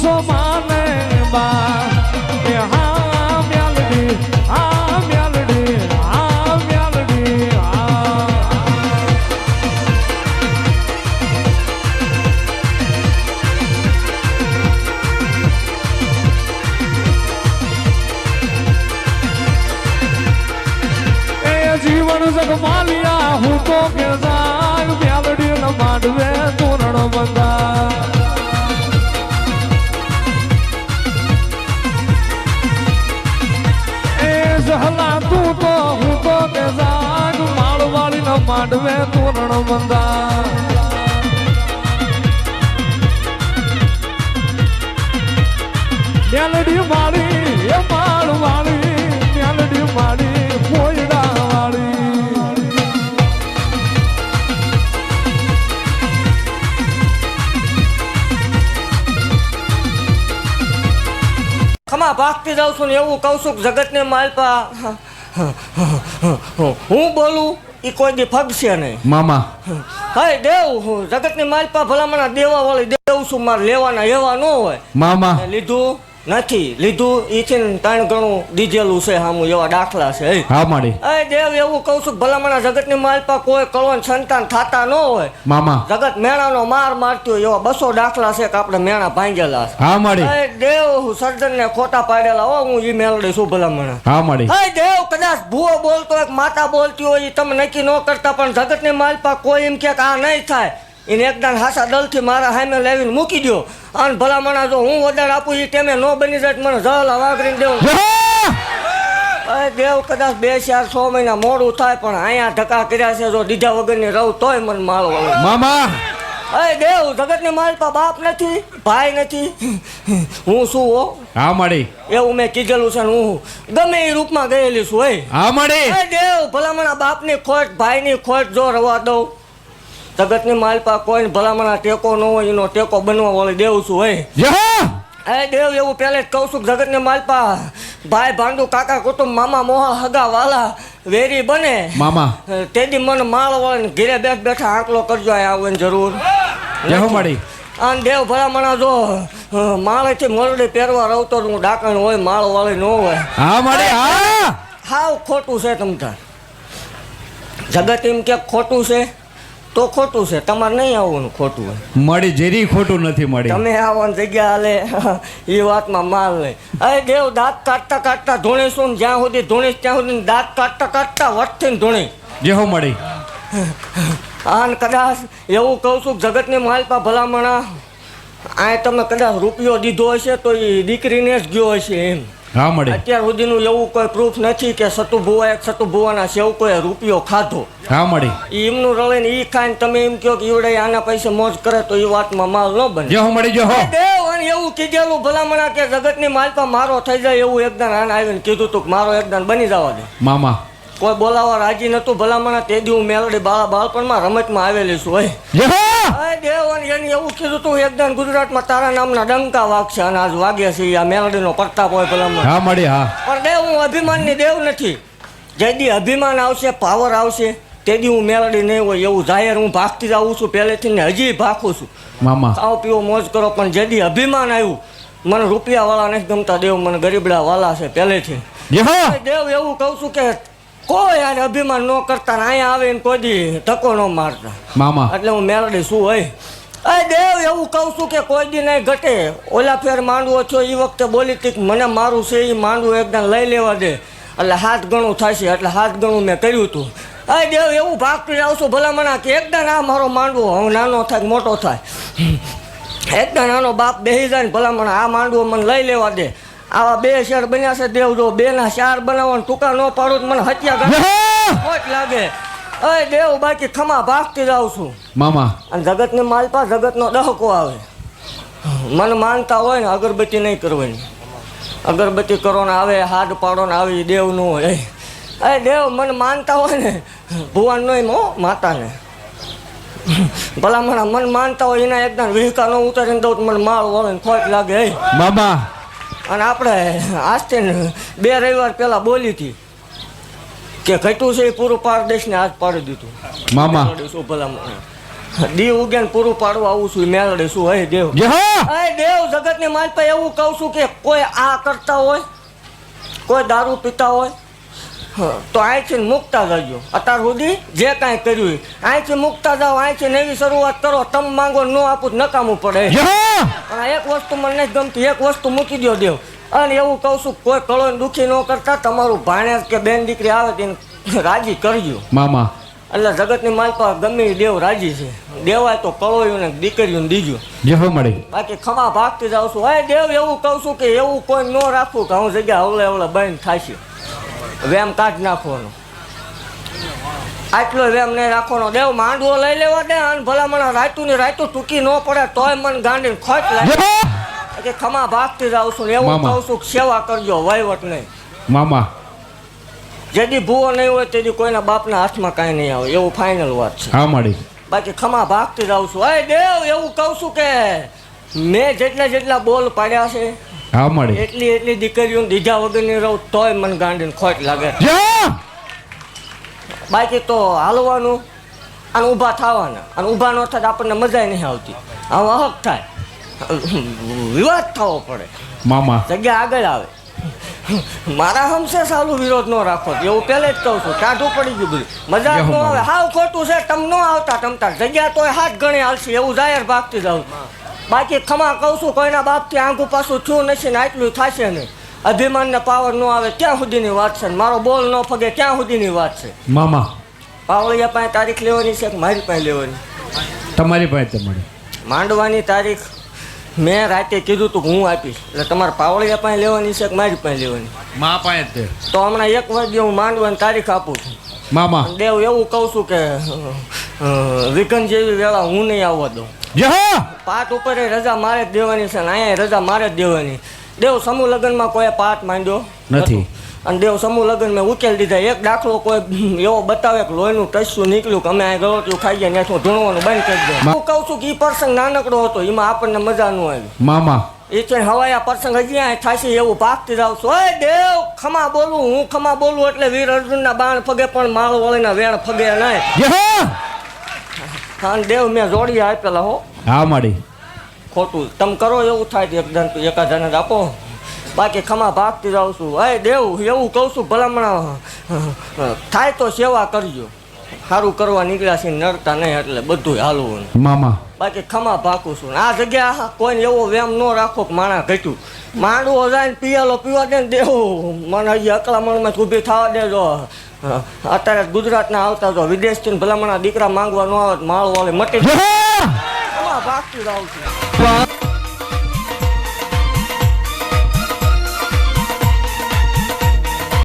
સો માને બા હા મ્યાલડી આ મ્યાલડી આ મ્યાલડી જીવન જગમાલિયા હું તો કે જાગ મ્યાલડી ન માંડવે તોરણ બંધા હલા તું તો હું તો કે જાગ માળવાળી ન માંડવે તોરણ બંધા મ્યાલડી માળી એ માળવાળી મ્યાલડી માળી પોયડા વાળી ખમા ભાગતી જાઉં છું ને એવું કહું છું જગત ને માલપા હું બોલું એ કોઈ દી ફગશે નહીં મામા હાય દેવ હું જગત ની માલપા ભલામણા દેવા વાળી દેવ છું મારે લેવાના એવા ન હોય મામા લીધું નથી લીધું ઈ છે ને 3 ગણું દીધેલું છે હામું એવા દાખલા છે હા માડી એ દેવ એવું કહું છું ભલામણા જગત ની માલપા કોઈ કળવન સંતાન થતા ન હોય મામા જગત મેણાનો માર મારતી હોય એવા 200 દાખલા છે કે આપણે મેણા ભાંગેલા છે હા માડી એ દેવ સર્જન ને ખોટા પાડેલા હો હું ઈ મેલડી છું ભલામણા હા માડી હે દેવ કદાચ ભૂવો બોલતો એક માતા બોલતી હોય ઈ તમે નક્કી ન કરતા પણ જગત ની માલપા કોઈ એમ કે આ નહીં થાય એને એકદમ હાસા દલથી મારા સામે લાવીને મૂકી દો અને ભલામણા જો હું વધારે આપું એ ટેમે ન બની જાય મને જલા વાગરીને દેવું દેવ કદાચ 2-4-6 મહિના મોડું થાય પણ અહીંયા ધક્કા કર્યા છે જો દીધા વગરની રહું તોય મને માળો મામા અરે દેવ જગત ની માલપા બાપ નથી ભાઈ નથી હું શું હો હા માડી એવું મેં કીધેલું છે ને હું ગમે એ રૂપમાં ગયેલી છું હે હા માડી દેવ ભલામણા બાપની ખોટ ભાઈની ખોટ જો રવા દઉં જગતની માલપા કોઈ ભલામણા ટેકો ન હોય એનો ટેકો બનવા વાળી દેવ છું હે એ દેવ એવું પહેલે જ કહું છું જગતની માલપા ભાઈ ભાંડુ કાકા કુટુંબ મામા મોહા હગા વાલા વેરી બને મામા તેદી મને માળ વાળીને ઘેરે બેઠા આંકલો કરજો આ આવવાની જરૂર જય હો માડી અને દેવ ભલામણા જો માળેથી મોરડી પહેરવા રહું તો હું ડાકણ હોય માળ વાળી ન હોય હા માડી હા હાવ ખોટું છે તમતા જગત એમ કે ખોટું છે તો ખોટું છે તમારે નહીં આવવાનું ખોટું હોય માડી જેરી ખોટું નથી માડી તમે આવવાની જગ્યા હાલે એ વાતમાં માલ લે અરે દેવ દાંત કાઢતા કાઢતા ધોણીશું ને જ્યાં સુધી ધોણીશ ત્યાં સુધી દાંત કાઢતા કાઢતા વટથી ધોણી જય હો માડી અને કદાચ એવું કહું છું જગતની માલપા ભલામણા આ તમે કદાચ રૂપિયો દીધો હશે તો એ દીકરીને જ ગયો હશે એમ હા માડી અત્યાર સુધીનું એવું કોઈ પ્રૂફ નથી કે સતુભુવાના સેવકોએ રૂપિયો ખાધો હા માડી એમનું રળે ને ઈ ખાઈને તમે એમ કહો કે ઈવડે આના પૈસે મોજ કરે તો એ વાતમાં માલ ન બને જય હો માડી જય હો દેવ અને એવું કીધેલું ભલામણા કે જગતની માલપા મારો થઈ જાય એવું એકદમ આને આવીને કીધું તું કે મારો એકદમ બની જવા દે મામા કોઈ બોલાવા રાજી નતું ભલામણા તે દી હું મેલડી બાળપણમાં રમતમાં આવેલી છું હોય દેવ અને એને એવું કીધું તું એકદમ ગુજરાતમાં તારા નામના ડંકા વાગશે અને આજ વાગે છે આ મેલડીનો પ્રતાપ હોય ભલામણ હા માડી હા પણ દેવ હું અભિમાનની દેવ નથી જે દી અભિમાન આવશે પાવર આવશે તે દી હું મેલડી નહીં હોય એવું જાહેર હું ભાગતી જાઉં છું પહેલેથી ને હજી ભાગું છું મામા ખાઓ પીવો મોજ કરો પણ જે દી અભિમાન આવ્યું મને રૂપિયાવાળા નથી ગમતા દેવ મને ગરીબડા વાલા છે પહેલેથી દેવ એવું કહું છું કે કોઈ યાર અભિમાન ન કરતા ને અહીંયા આવે ને કોઈ દી ધક્કો ન મારતા મામા એટલે હું મેલડી શું હોય અરે દેવ એવું કહું છું કે કોઈ દી નહીં ઘટે ઓલા ફેર માંડવો છો એ વખતે બોલી હતી મને મારું છે એ માંડવું એકદમ લઈ લેવા દે એટલે 7 ગણું થશે એટલે 7 ગણું મેં કર્યું હતું અરે દેવ એવું ભાગતું આવશું ભલામણા કે એકદમ આ મારો માંડવો હું નાનો થાય મોટો થાય એકદમ નાનો બાપ બેસી જાય ને ભલામણા આ માંડવો મને લઈ લેવા દે આવા 2 શેર બન્યા છે દેવ જો 2 ના 4 બનાવવાનું ટૂંકા ન પાડું મને હત્યા ખોટ લાગે અરે દેવ બાકી ખમા ભાગતી જાઉં છું મામા અને જગતની માલપા જગતનો દહકો આવે મન માનતા હોય ને અગરબત્તી નહીં કરવાની અગરબત્તી કરો ને આવે હાથ પાડો ને આવે દેવનું હોય અરે દેવ મને માનતા હોય ને ભુવાન નહીં હો માતાને ભલામણા મન માનતા હોય એના એકદમ વિહકા ન ઉતારીને દઉં મને માળ વળે ને ખોટ લાગે મામા અને આપણે આજથી 2 રવિવાર પહેલા બોલી હતી કે ઘટ્યું છે એ પૂરું પારદેશને હાથ પાડી દીધું મામા શું ભલામણ દી ઉગે ને પૂરું પાડવા આવું છું મેળડે શું હે દેવ જય હો અરે દેવ જગતની માલપા એવું કહું છું કે કોઈ આ કરતા હોય કોઈ દારૂ પીતા હોય તો અહીંથી મુકતા જજો અત્યાર સુધી જે કાંઈ કર્યું હોય અહીંથી મુકતા જાઓ અહીંથી નવી શરૂઆત કરો તમે માંગો ન આપું તો નકામું પડે જય હો પણ આ એક વસ્તુ મને નથી ગમતી એક વસ્તુ મૂકી દો દેવ અને એવું કહું છું કોઈ કળો દુઃખી ન કરતા તમારું ભાણેજ કે બેન દીકરી આવે તેને રાજી કરજો મામા એટલે જગતની માલપા ગમે એ દેવ રાજી છે દેવાય તો કળોયું ને દીકરીઓને દીજો જય હો મળી બાકી ખમા ભાગતી જાઉં છું હવે દેવ એવું કહું છું કે એવું કોઈ ન રાખવું કે હું જગ્યા હવલે હવલે બંધ થશે વેમ કાઢ નાખવાનો આટલો વેમ નહીં રાખવાનો દેવ માંડવો લઈ લેવા દે અને ભલા મને રાયતું ને રાયતું ટૂંકી ન પડે તોય મને ગાંડીને ખોટ લાગે કે ખમા ભાગતી જાઉં છું ને એવું મામા. કહું છું કે સેવા કરજો વહીવટ નહીં મામા જેથી ભૂવો નહીં હોય તેથી કોઈના બાપના હાથમાં કાંઈ નહીં આવે એવું ફાઇનલ વાત છે હા મળી બાકી ખમા ભાગતી જાઉં છું અરે દેવ એવું કહું છું કે મેં જેટલા બોલ પાડ્યા છે હા મળી એટલી દીકરીઓને દીધા વગરની રહું તોય મને ગાંડીને ખોટ લાગે જય બાકી તો હાલવાનું અને ઊભા થવાના અને ઊભા ન થાય તો આપણને મજા નહીં આવતી આમ અહક થાય વિવાદ થવો પડે મામા જગ્યા આગળ આવે મારા હમશે સાલું વિરોધ ન રાખો એવું પહેલે જ કહું છું કાઢું પડી ગયું બધું મજા ન આવે હાવ ખોટું છે તમ ન આવતા તમતા જગ્યા તોય હાથ ગણી હાલશે એવું જાહેર ભાગતી જાઉં બાકી ખમા કહું છું કોઈના બાપથી આંગું પાછું થયું નથી ને આટલું થશે નહીં અભિમાનને પાવર ન આવે ક્યાં સુધીની વાત છે ને મારો બોલ ન ફગે ક્યાં સુધીની વાત છે મામા પાવળિયા પાસે તારીખ લેવાની છે કે મારી પાસે લેવાની તમારી પાસે મળી માંડવાની તારીખ મેં રાતે કીધું તું કે હું આપીશ એટલે તમારે પાવળિયા પાસે લેવાની છે કે મારી પાસે લેવાની મા પાસે તે તો હમણાં 1 વાગ્યે હું માંડવાની તારીખ આપું છું મામા અને દેવ એવું કહું છું કે વિઘન જેવી વેળા હું નહીં આવવા દઉં જય હો પાટ ઉપર રજા મારે જ દેવાની છે ને અહીંયા રજા મારે જ દેવાની દેવ સમૂહ લગ્નમાં કોઈ પાટ માંડ્યો નથી. અને દેવ સમૂહ લગ્ન મેં ઉકેલી દીધા એક દાખલો કોઈ એવો બતાવે કે લોહીનું ટસ્યું નીકળ્યું કે અમે આ ગળોટિયું ખાઈ ગયા ત્યાંથી ધૂણવાનું બંધ કરી દે હું કહું છું કે એ પ્રસંગ નાનકડો હતો એમાં આપણને મજા ન આવી મામા એ છે હવાયા પ્રસંગ હજી આ થશે એવું ભાગતી જાઉં છું ઓય દેવ ખમા બોલું હું ખમા બોલું એટલે વીર અર્જુનના બાણ ફગે પણ માળો વળીના વેણ ફગે નહીં જય હો અને દેવ મેં જોડી આપેલા હો હા મળી ખોટું તમે કરો એવું થાય તો એકદમ એકાધાને જ આપો બાકી ખમા ભાગતી જાઉં છું હે દેવ એવું કહું છું ભલામણા થાય તો સેવા કરજો સારું કરવા નીકળ્યા છે નડતા નહીં એટલે બધું હાલવું મામા બાકી ખમા ભાગું છું આ જગ્યા કોઈને એવો વેમ ન રાખો કે માણા ઘટ્યું માંડવો જાય ને પિયાલો પીવા દે ને દેવું મને હજી અકળામણમાં ઊભી થવા દેજો અત્યારે ગુજરાતના આવતા જો વિદેશથી ભલામણા દીકરા માંગવા ન આવે માળો વાલે મટી ખમા ભાગતી જાઉં છું